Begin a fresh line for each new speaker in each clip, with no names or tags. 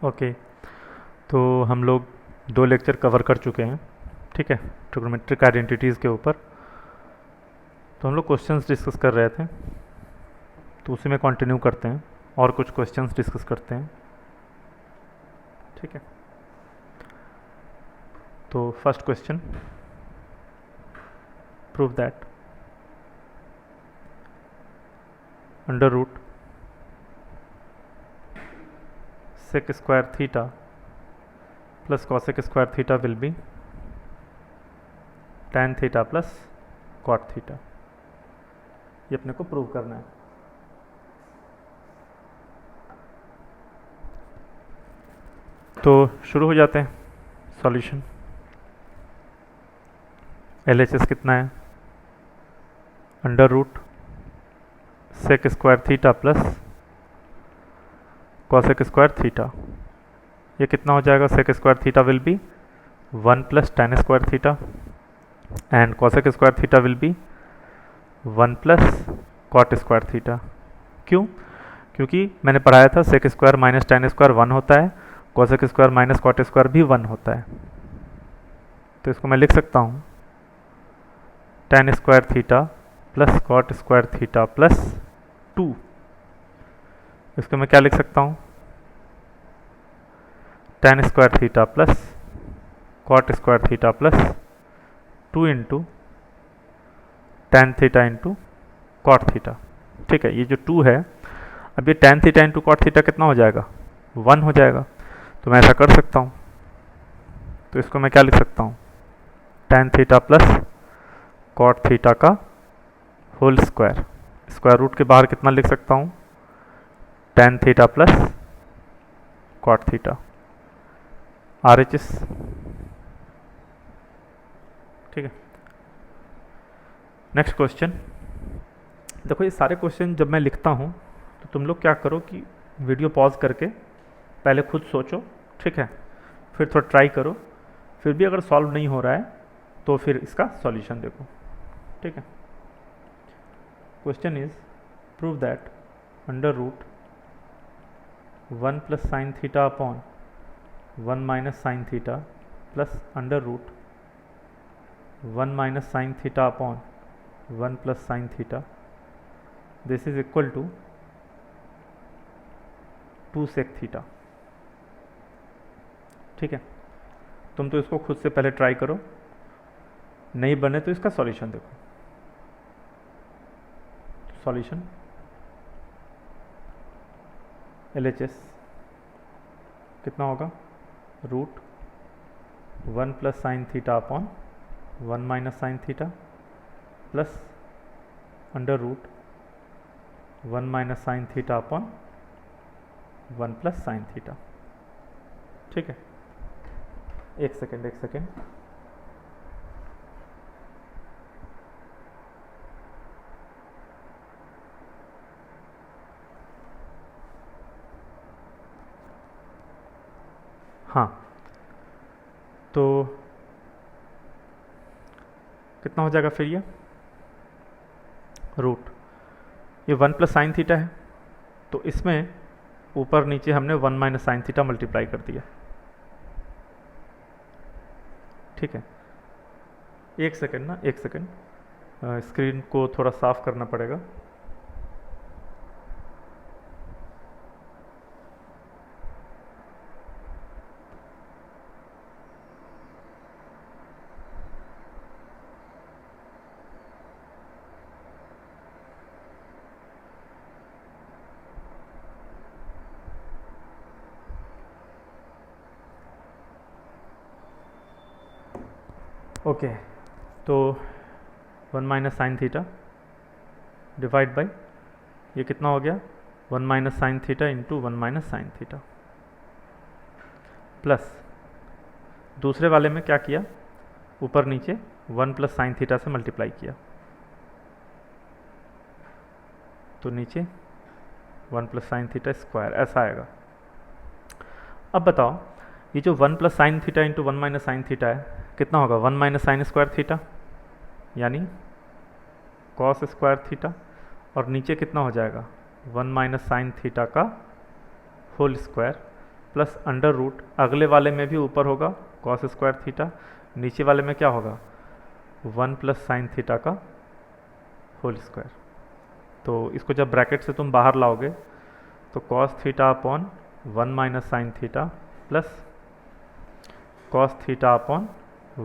Okay, तो हम लोग 2 लेक्चर कवर कर चुके हैं, ठीक है, ट्रिग्नोमेट्रिक आइडेंटिटीज़ के ऊपर। तो हम लोग क्वेश्चंस डिस्कस कर रहे थे, तो उसी में कंटिन्यू करते हैं और कुछ क्वेश्चंस डिस्कस करते हैं, ठीक है। तो first question, prove that under root sec square theta plus cosec square theta will be tan theta plus cot theta. ये अपने को प्रूव करना है। तो शुरू हो जाते हैं सॉल्यूशन। LHS कितना है? Under root sec square theta plus cosec square theta. ये कितना हो जाएगा? Sec square theta will be 1 plus tan square theta and cosec square theta will be 1 plus cot square theta. क्यों? क्योंकि मैंने पढ़ाया था sec square minus tan square 1 होता है, cosec square minus cot square भी 1 होता है। तो इसको मैं लिख सकता हूँ tan square theta plus cot square theta plus 2। इसको मैं क्या लिख सकता हूँ? tan square theta plus cot square theta plus 2 into tan theta into cot theta. ठीक है, ये जो 2 है, अब ये tan theta into cot theta कितना हो जाएगा? 1 हो जाएगा। तो मैं ऐसा कर सकता हूँ, तो इसको मैं क्या लिख सकता हूँ? tan theta plus cot theta का होल स्क्वायर। स्क्वायर रूट के बाहर कितना लिख सकता हूँ? tan theta plus cot theta. RHS, ठीक है। नेक्स्ट क्वेश्चन देखो, ये सारे क्वेश्चन जब मैं लिखता हूँ तो तुम लोग क्या करो कि वीडियो पॉज करके पहले खुद सोचो, ठीक है, फिर थोड़ा ट्राई करो, फिर भी अगर सॉल्व नहीं हो रहा है तो फिर इसका सॉल्यूशन देखो, ठीक है। Question is prove that under root 1 plus sine theta upon 1 minus sine theta plus under root 1 minus sine theta upon 1 plus sine theta, this is equal to 2 sec theta. ठीक है, तुम तो इसको खुद से पहले ट्राई करो, नहीं बने तो इसका सॉल्यूशन देखो। सॉल्यूशन LHS कितना होगा? Root 1 plus sine theta upon 1 minus sine theta plus under root 1 minus sine theta upon 1 plus sine theta. ठीक है, एक सेकेंड। हाँ, तो कितना हो जाएगा फिर? ये रूट, ये 1 प्लस साइन थीटा है, तो इसमें ऊपर नीचे हमने 1 माइनस साइन थीटा मल्टीप्लाई कर दिया। ठीक है, एक सेकेंड, स्क्रीन को थोड़ा साफ करना पड़ेगा। ओके, तो 1 minus sine theta divide by ये कितना हो गया? 1 minus sine theta into 1 minus sine theta plus दूसरे वाले में क्या किया? ऊपर नीचे 1 प्लस साइन थीटा से मल्टीप्लाई किया, तो नीचे 1 प्लस साइन थीटा स्क्वायर, ऐसा आएगा। अब बताओ, ये जो 1 plus sine theta into 1 minus sine theta है, कितना होगा? 1 माइनस साइन स्क्वायर थीटा यानी कॉस स्क्वायर थीटा, और नीचे कितना हो जाएगा? 1 माइनस साइन थीटा का whole square plus under root, अगले वाले में भी ऊपर होगा कॉस स्क्वायर थीटा, नीचे वाले में क्या होगा 1 प्लस साइन थीटा का होल स्क्वायर। तो इसको जब ब्रैकेट से तुम बाहर लाओगे तो cos theta upon 1 minus sine theta plus cos theta upon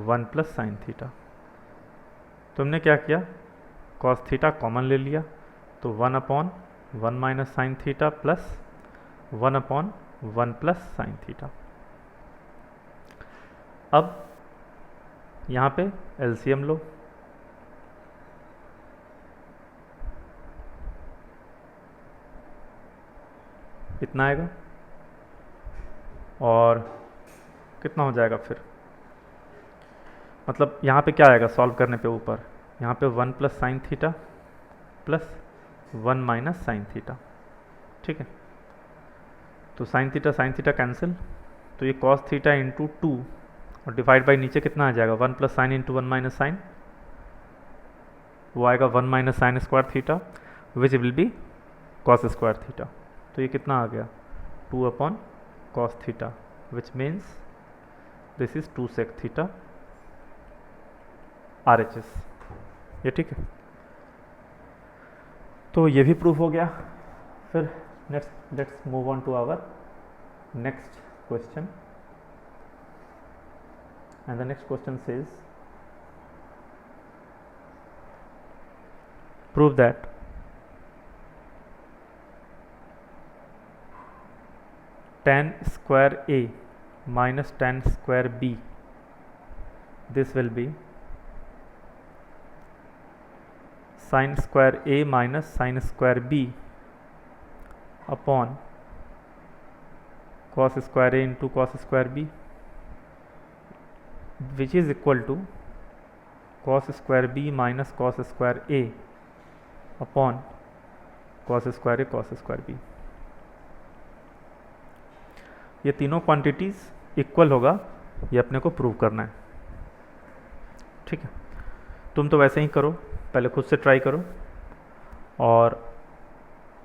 1 plus sine theta. तुमने क्या किया, कॉस थीटा कॉमन ले लिया, तो 1 upon 1 minus sine theta plus 1 upon 1 plus sine theta. अब यहाँ पे एलसीएम लो, कितना आएगा और कितना हो जाएगा फिर, मतलब यहाँ पे क्या आएगा सॉल्व करने पे ऊपर, यहाँ पे 1 plus sine theta plus 1 minus sine theta, ठीक है। तो साइन थीटा कैंसिल, तो ये कॉस थीटा इंटू 2 और डिवाइड बाई नीचे कितना आ जाएगा 1 plus sine into 1 minus sine, वो आएगा 1 minus sine square theta which will be cos square theta. तो ये कितना आ गया 2 upon cos theta which means this is 2 sec theta RHS, ये ठीक है। तो ये भी प्रूफ हो गया। फिर let's move on to our next question, and the next question says prove that tan square A minus tan square B, this will be sin square A minus sin square B upon cos square A into cos square B, which is equal to cos square B minus cos square A upon cos square A cos square B। ये तीनों quantities equal होगा, ये अपने को prove करना है, ठीक है। तुम तो वैसे ही करो, पहले खुद से ट्राई करो और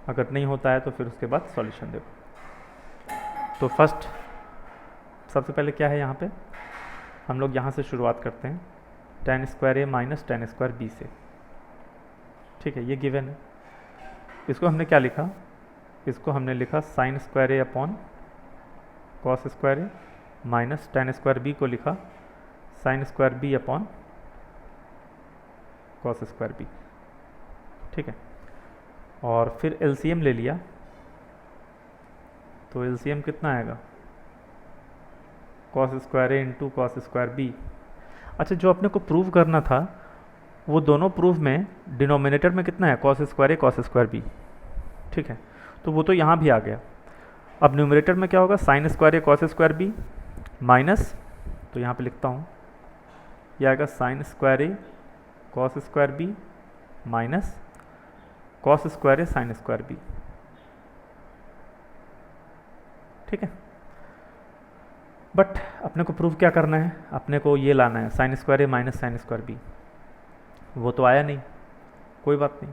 अगर नहीं होता है तो फिर उसके बाद सॉल्यूशन देखो। तो फर्स्ट सबसे पहले क्या है, यहाँ पे हम लोग यहाँ से शुरुआत करते हैं tan square A minus tan square B से, ठीक है। ये गिवन है, इसको हमने क्या लिखा, इसको हमने लिखा sine square A upon cos square A minus tan square B को लिखा sine square B upon cos square B, ठीक है। और फिर एलसीएम ले लिया, तो एलसीएम कितना आएगा cos square A into cos square B. अच्छा, जो अपने को प्रूव करना था वो दोनों प्रूफ में डिनोमिनेटर में कितना है cos square A cos square B, ठीक है। तो वो तो यहाँ भी आ गया। अब न्यूमरेटर में क्या होगा sine square A cos square B minus, तो यहाँ पे लिखता हूँ ये आएगा sine square A cos square B minus cos square A sine square B, ठीक है। बट अपने को प्रूव क्या करना है, अपने को ये लाना है sine square A minus sine square B, वो तो आया नहीं, कोई बात नहीं,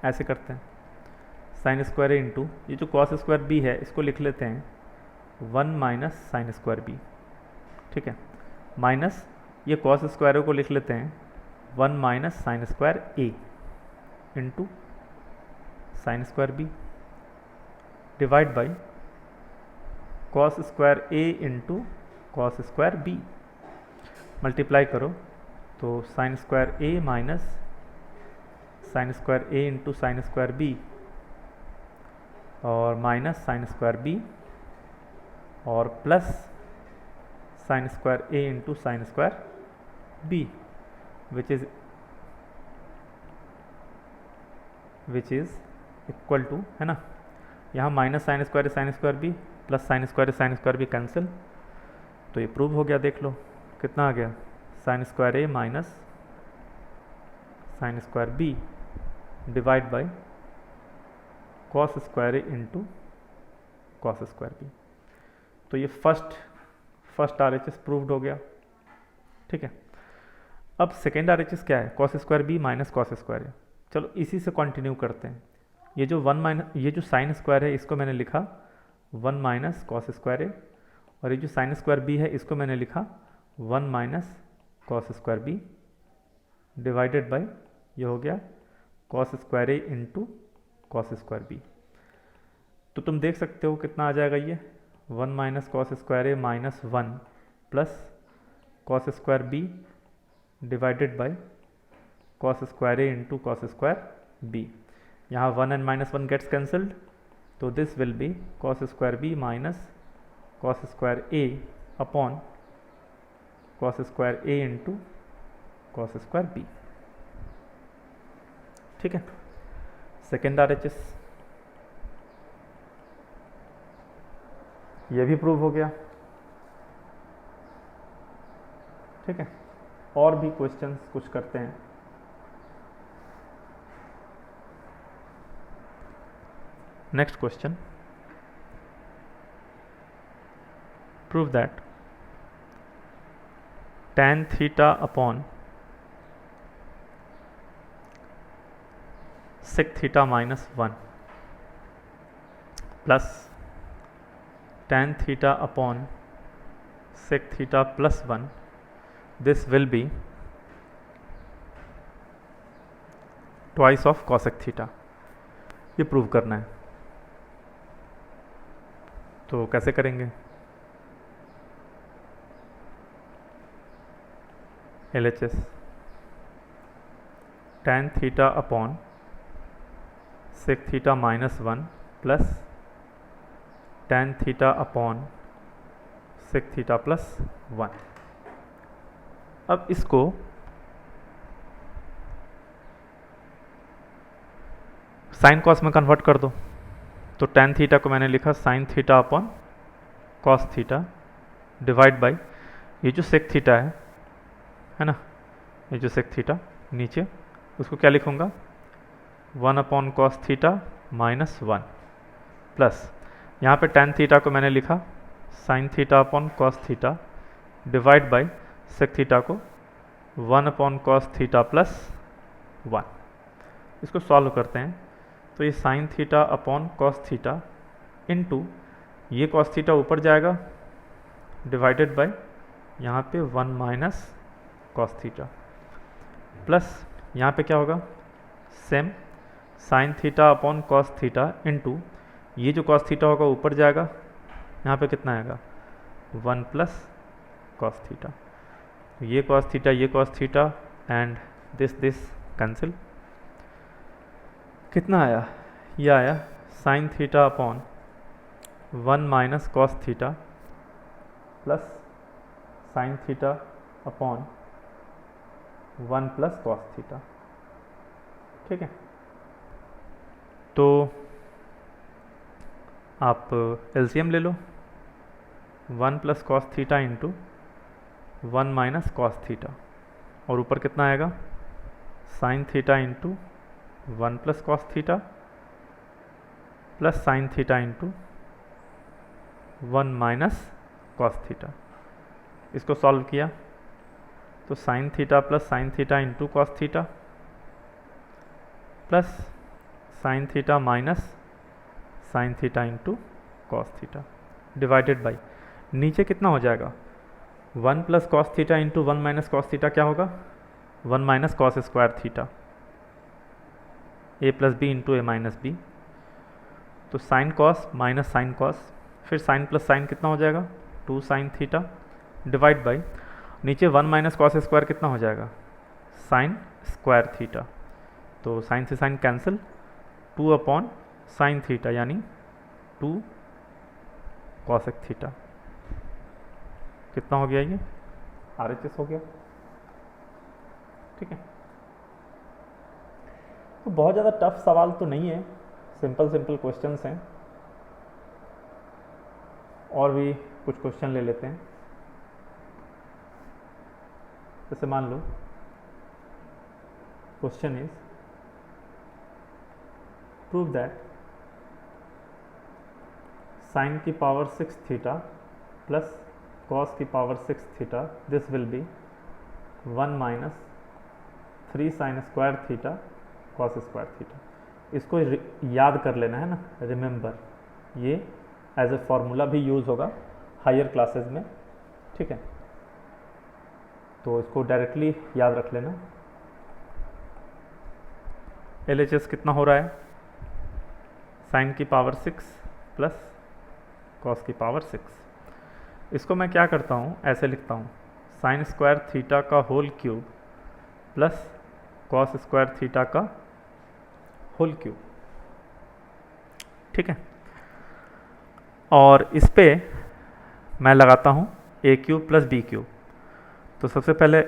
ऐसे करते हैं साइन स्क्वायर ए इंटू ये जो कॉस स्क्वायर बी है इसको लिख लेते हैं 1 माइनस साइन स्क्वायर बी, ठीक है, माइनस ये कॉस स्क्वायर ए को लिख लेते हैं 1 minus sine square A into sine square B divide by cos square A into cos square B, multiply करो तो sine square A minus sine square A into sine square B और minus sine square B और plus sine square A into sine square B which is equal to, है ना, यहाँ minus sine square B plus sine square B cancel, तो ये prove हो गया। देख लो कितना आ गया sine square A minus sine square B divide by cos square A into cos square B. तो ये फर्स्ट RHS प्रूव्ड हो गया, ठीक है। अब सेकेंड RHS क्या है, cos square B minus cos square A. चलो इसी से कंटिन्यू करते हैं। ये जो साइन स्क्वायर है इसको मैंने लिखा 1 माइनस कॉस स्क्वायर ए, और ये जो साइन स्क्वायर बी है इसको मैंने लिखा 1 minus cos square B divided by ये हो गया cos square A into cos square B. तो तुम देख सकते हो कितना आ जाएगा ये 1 minus cos square A minus 1 plus cos square B divided by cos square A into cos square B. यहाँ 1 एंड माइनस 1 गेट्स कैंसल्ड, तो this will be cos square B minus cos square A upon cos square A into cos square B. ठीक है, second RHS ये भी prove हो गया। ठीक है, और भी क्वेश्चंस कुछ करते हैं। Next question, prove that tan theta upon sec theta minus 1 plus tan theta upon sec theta plus 1, this will be twice of cosec theta. ये प्रूव करना है, तो कैसे करेंगे? LHS tan theta upon sec theta minus 1 plus tan theta upon sec theta plus 1। अब इसको sine cos में convert कर दो, तो tan थीटा को मैंने लिखा sign theta upon cos theta divide by ये जो sec थीटा है ना, ये जो sec थीटा नीचे, उसको क्या लिखूंगा 1 upon cos theta minus 1 plus यहाँ पे tan थीटा को मैंने लिखा sign theta upon cos theta divide by sec theta को 1 अपॉन कॉस थीटा प्लस 1। इसको सॉल्व करते हैं, तो ये sign theta upon cos theta into ये कॉस थीटा ऊपर जाएगा डिवाइडेड बाय यहाँ पे 1 माइनस कॉस थीटा प्लस यहाँ पे क्या होगा same sign theta upon cos theta into ये जो कॉस थीटा होगा ऊपर जाएगा, यहाँ पे कितना आएगा 1 प्लस कॉस थीटा। ये cos theta and this cancel. कितना आया? ये आया sign theta upon 1 minus cos theta plus sine theta upon 1 plus cos theta. ठीक है, तो आप LCM ले लो 1 plus cos theta into 1 minus cos theta, और ऊपर कितना आएगा sign theta into 1 plus cos theta plus sine theta into 1 minus cos theta. इसको सॉल्व किया तो sine theta plus sine theta into cos theta plus sine theta minus sine theta into cos theta divided by नीचे कितना हो जाएगा 1 plus cos theta into 1 minus cos theta क्या होगा 1 minus cos square theta a plus B into A minus B. तो sine cos minus sine cos, फिर sine plus sine कितना हो जाएगा 2 साइन थीटा डिवाइड बाई नीचे 1 माइनस कॉस स्क्वायर कितना हो जाएगा साइन स्क्वायर थीटा। तो साइन से sine cancel 2 upon sine theta यानी 2 कॉसेक थीटा। कितना हो गया ये RHS हो गया। ठीक है, तो बहुत ज़्यादा टफ सवाल तो नहीं है, सिंपल क्वेश्चंस हैं। और भी कुछ क्वेश्चन ले लेते हैं। जैसे मान लो question is prove that sine की पावर 6 थीटा प्लस कॉस की power 6 theta this will be 1 minus 3 sine square theta cos square theta. इसको याद कर लेना है ना, रिमेंबर ये एज ए फॉर्मूला भी यूज़ होगा हायर क्लासेस में, ठीक है। तो इसको डायरेक्टली याद रख लेना। LHS कितना हो रहा है, साइन की पावर 6 प्लस कॉस की पावर 6। इसको मैं क्या करता हूँ, ऐसे लिखता हूँ, साइन स्क्वायर थीटा का whole cube plus cos square theta का होल क्यूब, ठीक है। और इस पे मैं लगाता हूँ A cube plus B cube. तो सबसे पहले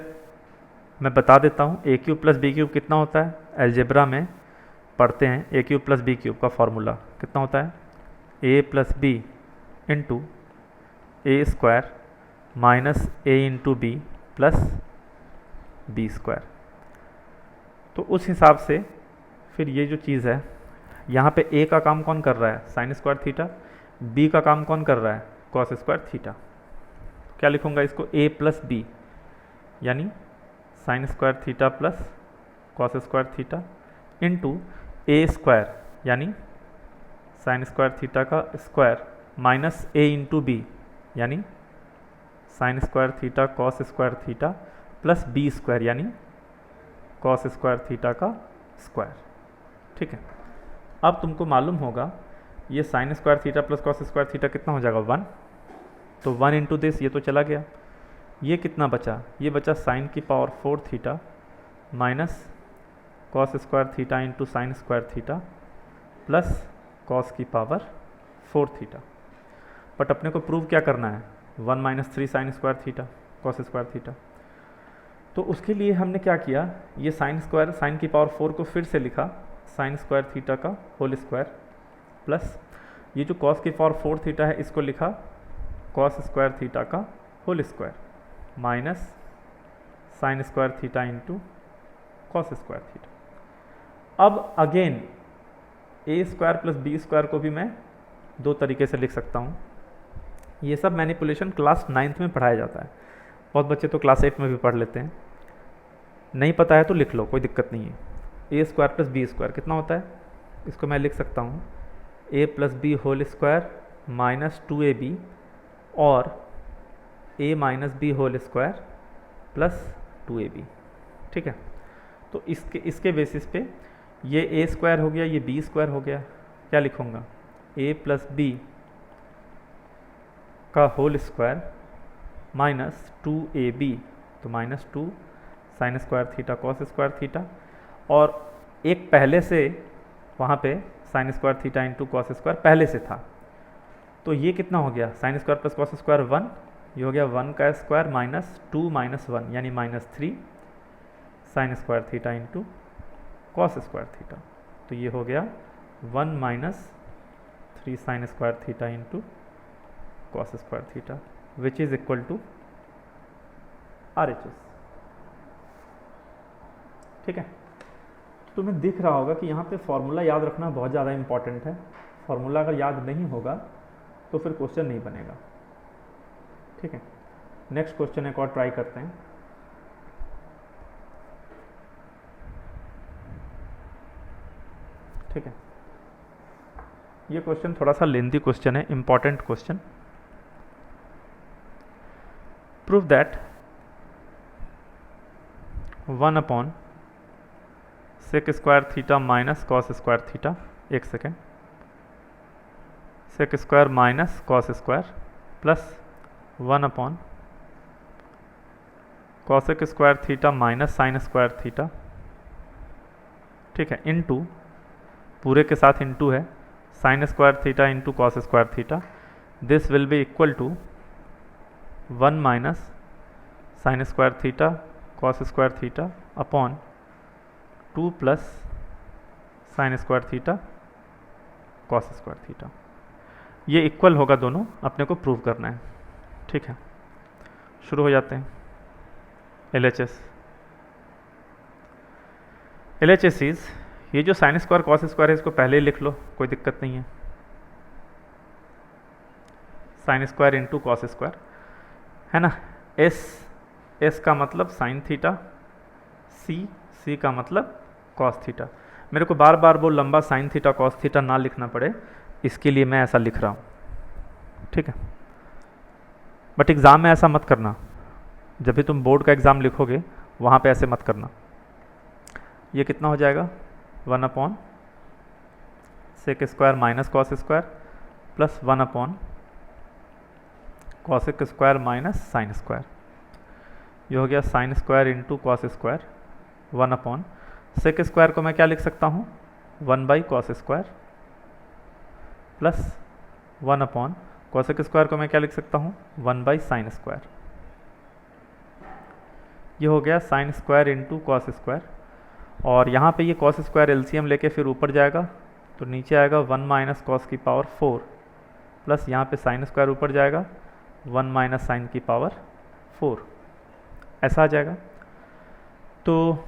मैं बता देता हूँ A cube plus B cube कितना होता है। अलजेब्रा में पढ़ते हैं A cube plus B cube का फॉर्मूला कितना होता है, A plus B into A square minus A into B plus B square. तो उस हिसाब से फिर ये जो चीज़ है, यहाँ पे ए का काम कौन कर रहा है, साइन स्क्वायर थीटा, बी का काम कौन कर रहा है, कॉस स्क्वायर थीटा। क्या लिखूँगा इसको, ए प्लस बी यानी sine square theta plus cos square theta into A square यानी साइन स्क्वायर थीटा का square minus A into B यानी sine square theta cos square theta plus B square यानी cos square theta का square, ठीक है। अब तुमको मालूम होगा ये sine square theta plus cos square theta कितना हो जाएगा, 1। तो 1 इंटू दिस, ये तो चला गया। ये कितना बचा, ये बचा साइन की power 4 theta minus cos square theta into sine square theta plus cos की पावर 4 थीटा। बट अपने को प्रूव क्या करना है, 1 minus 3 sine square theta cos square theta. तो उसके लिए हमने क्या किया, ये साइन स्क्वायर साइन की पावर 4 को फिर से लिखा साइन स्क्वायर थीटा का होल स्क्वायर प्लस ये जो कॉस की पावर 4 थीटा है इसको लिखा कॉस स्क्वायर थीटा का whole square minus sine square theta into cos square theta. अब again A square plus B square को भी मैं दो तरीके से लिख सकता हूँ। ये सब मैनिपुलेशन क्लास 9th में पढ़ाया जाता है, बहुत बच्चे तो क्लास 8 में भी पढ़ लेते हैं। नहीं पता है तो लिख लो, कोई दिक्कत नहीं है। A square plus B square कितना होता है, इसको मैं लिख सकता हूँ A plus B whole square minus 2ab और A minus B whole square plus 2ab, ठीक है। तो इसके बेसिस पे ये ए स्क्वायर हो गया, ये बी स्क्वायर हो गया। क्या लिखूँगा, ए प्लस बी का होल स्क्वायर माइनस 2ab, तो minus 2 sine square theta cos square theta, और एक पहले से वहाँ पे sign square theta into cos square पहले से था। तो ये कितना हो गया, sine square plus cos square 1, ये हो गया 1 का स्क्वायर माइनस 2 माइनस 1 यानी minus 3 sine square theta into cos square theta. तो ये हो गया 1 minus 3 sine square theta into cos square theta which is equal to RHS, ठीक है। तुम्हें दिख रहा होगा कि यहाँ पे फॉर्मूला याद रखना बहुत ज़्यादा इंपॉर्टेंट है। फॉर्मूला अगर याद नहीं होगा तो फिर क्वेश्चन नहीं बनेगा, ठीक है। नेक्स्ट क्वेश्चन एक और ट्राई करते हैं। ठीक है, ये क्वेश्चन थोड़ा सा लेंथी क्वेश्चन है, important question. Prove that 1 upon sec square theta minus cos square theta, एक second, sec square minus cos square plus 1 upon cosec square theta minus sine square theta, ठीक है, इनटू पूरे के साथ into है sine square theta into cos square theta. This will be equal to 1 minus sine square theta cos square theta upon 2 plus sine square theta cos square theta. ये equal होगा दोनों, अपने को प्रूव करना है, ठीक है। शुरू हो जाते हैं। LHS इज, ये जो साइन स्क्वायर कॉस स्क्वायर है इसको पहले ही लिख लो, कोई दिक्कत नहीं है। Sine square into cos square है ना। एस का मतलब साइन थीटा, सी का मतलब कॉस थीटा। मेरे को बार बार वो लंबा साइन थीटा कॉस थीटा ना लिखना पड़े, इसके लिए मैं ऐसा लिख रहा हूँ, ठीक है। बट एग्ज़ाम में ऐसा मत करना, जब भी तुम बोर्ड का एग्ज़ाम लिखोगे वहाँ पे ऐसे मत करना। ये कितना हो जाएगा 1 upon sec square minus cos square plus 1 upon cosec square minus sine square. ये हो गया sine square into cos square 1 upon sec square को मैं क्या लिख सकता हूँ 1 by cos square plus 1 upon cosec square को मैं क्या लिख सकता हूँ 1 बाई साइन स्क्वायर। ये हो गया sine square into cos square, और यहाँ पे ये कॉस स्क्वायर एलसीएम लेके फिर ऊपर जाएगा तो नीचे आएगा 1 माइनस कॉस की पावर 4 प्लस यहाँ पे साइन स्क्वायर ऊपर जाएगा 1 माइनस साइन की पावर 4, ऐसा आ जाएगा। तो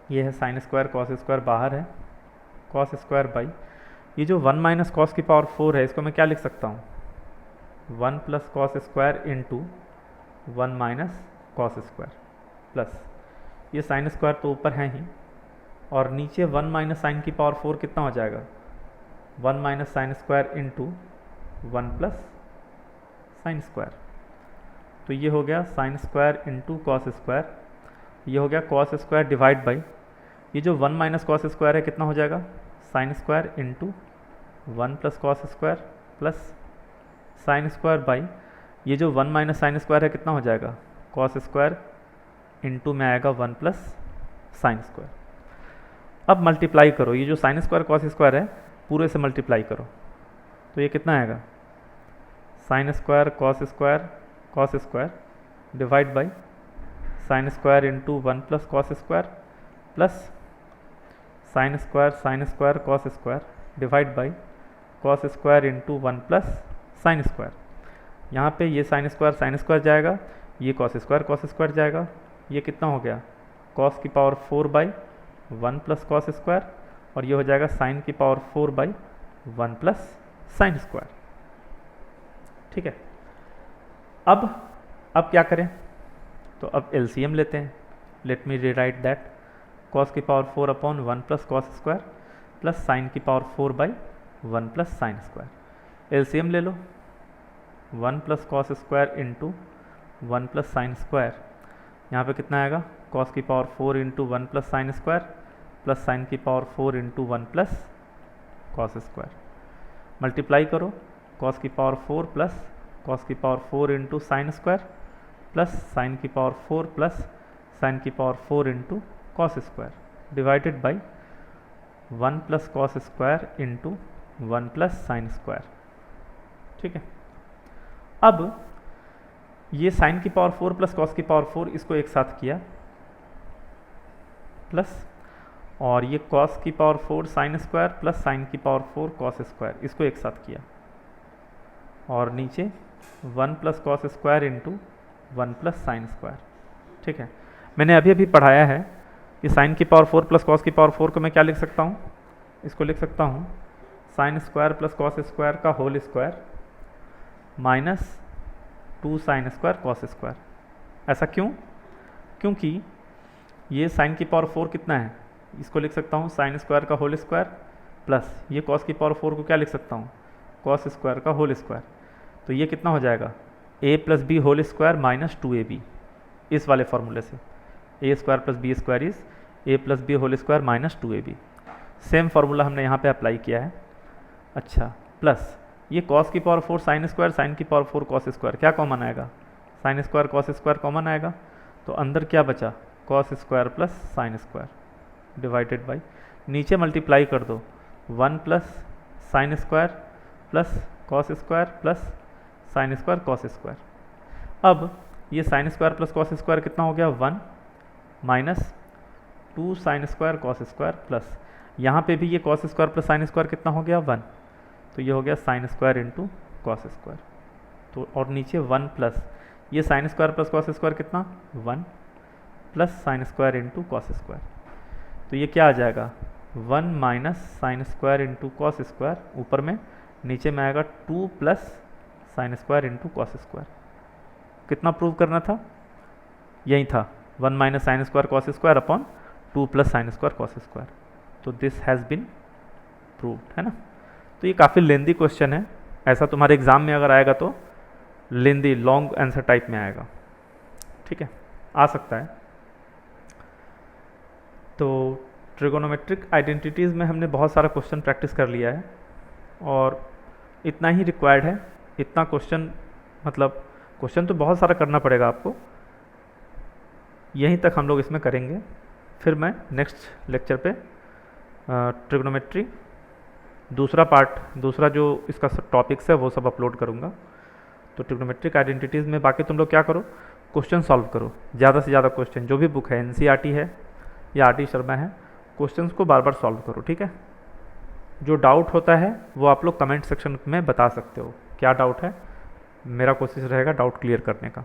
ये है साइन स्क्वायर कॉस स्क्वायर बाहर है, कॉस स्क्वायर बाई ये जो 1 माइनस कॉस की पावर 4 है इसको मैं क्या लिख सकता हूँ 1 plus cos square into 1 minus cos square plus ये साइन स्क्वायर तो ऊपर है ही, और नीचे 1 माइनस साइन की पावर 4 कितना हो जाएगा 1 minus sine square into 1 plus sine square. तो ये हो गया sine square into cos square, ये हो गया कॉस स्क्वायर डिवाइड बाई ये जो 1 माइनस कॉस स्क्वायर है कितना हो जाएगा sine square into 1 plus cos square plus sine square by ये जो 1 माइनस साइन स्क्वायर है कितना हो जाएगा कॉस स्क्वायर इंटू में आएगा 1 प्लस साइन स्क्वायर। अब मल्टीप्लाई करो, ये जो साइन स्क्वायर कॉस स्क्वायर है पूरे से मल्टीप्लाई करो तो ये कितना आएगा sine square cos square divide by sine square into 1 plus cos square plus sine square cos square divide by cos square into 1 plus sine square. यहाँ पे ये साइन स्क्वायर जाएगा, ये कॉस स्क्वायर जाएगा, ये कितना हो गया कॉस की power 4 by 1 plus cos square, और ये हो जाएगा साइन की power 4 by 1 plus sine square. ठीक है। अब क्या करें, तो अब एलसीएम लेते हैं। Let me rewrite that, cos की power 4 upon 1 plus cos square plus sine की power 4 by 1 plus sine square. LCM ले लो, 1 plus cos square into 1 plus sine square, यहाँ पे कितना आएगा कॉस की power 4 into 1 plus sine square plus sine की power 4 into 1 plus cos square. Multiply करो, कॉस की पावर 4 प्लस कॉस की power 4 into sine square plus sine की पावर 4 प्लस साइन की power 4 into cos square divided by 1 plus cos square into 1 plus sine square. ठीक है। अब ये sign की पावर 4 प्लस कॉस की पावर 4 इसको एक साथ किया प्लस, और ये कॉस की power 4 sign square plus sine की पावर 4 कॉस स्क्वायर इसको एक साथ किया, और नीचे 1 plus cos square into 1 plus sine square. ठीक है। मैंने अभी अभी पढ़ाया है कि साइन की पावर 4 प्लस कॉस की पावर 4 को मैं क्या लिख सकता हूँ, इसको लिख सकता हूँ sine square plus cos square का whole square minus 2 sine square cos square. ऐसा क्यों? क्योंकि ये साइन की पावर 4 कितना है, इसको लिख सकता हूँ साइन स्क्वायर का होल स्क्वायर प्लस ये कॉस की पावर 4 को क्या लिख सकता हूँ कॉस स्क्वायर का होल स्क्वायर। तो ये कितना हो जाएगा a plus B whole square minus 2ab, इस वाले फॉर्मूले से A square plus B square is A plus B whole square minus 2ab। Same formula हमने यहाँ पे अप्लाई किया है। अच्छा, प्लस ये कॉस की पावर 4 साइन स्क्वायर, साइन की पावर 4 कॉस स्क्वायर, क्या कॉमन आएगा sine square cos square common आएगा, तो अंदर क्या बचा cos square plus sine square divided by नीचे मल्टीप्लाई कर दो 1 plus sine square plus cos square plus sine square cos square. अब ये sine square plus cos square कितना हो गया 1 minus 2 sine square cos square plus यहाँ पे भी ये cos square plus sine square कितना हो गया 1, तो ये हो गया sine square into cos square. तो और नीचे 1 प्लस ये sine square plus cos square कितना 1 plus sine square into cos square, तो ये क्या आ जाएगा 1 minus sine square into cos square ऊपर में, नीचे में आएगा 2 plus sine square into cos square. कितना प्रूव करना था, यही था 1 minus sine square cos square upon 2 plus sine square cos square. तो दिस हैज़ बीन प्रूव्ड, है ना। तो ये काफ़ी लेंदी क्वेश्चन है, ऐसा तुम्हारे एग्ज़ाम में अगर आएगा तो लेंदी लॉन्ग आंसर टाइप में आएगा, ठीक है, आ सकता है। तो ट्रिगोनोमेट्रिक आइडेंटिटीज़ में हमने बहुत सारा क्वेश्चन प्रैक्टिस कर लिया है और इतना ही रिक्वायर्ड है। इतना क्वेश्चन मतलब क्वेश्चन तो बहुत सारा करना पड़ेगा आपको, यहीं तक हम लोग इसमें करेंगे। फिर मैं नेक्स्ट लेक्चर पे ट्रिग्नोमेट्री दूसरा पार्ट, दूसरा जो इसका टॉपिक्स है वो सब अपलोड करूँगा। तो ट्रिग्नोमेट्रिक आइडेंटिटीज़ में बाकी तुम लोग क्या करो, क्वेश्चन सॉल्व करो, ज़्यादा से ज़्यादा क्वेश्चन, जो भी बुक है एनसीईआरटी है या आरटी शर्मा है, क्वेश्चंस को बार बार सॉल्व करो, ठीक है। जो डाउट होता है वो आप लोग कमेंट सेक्शन में बता सकते हो, क्या डाउट है, मेरा कोशिश रहेगा डाउट क्लियर करने का।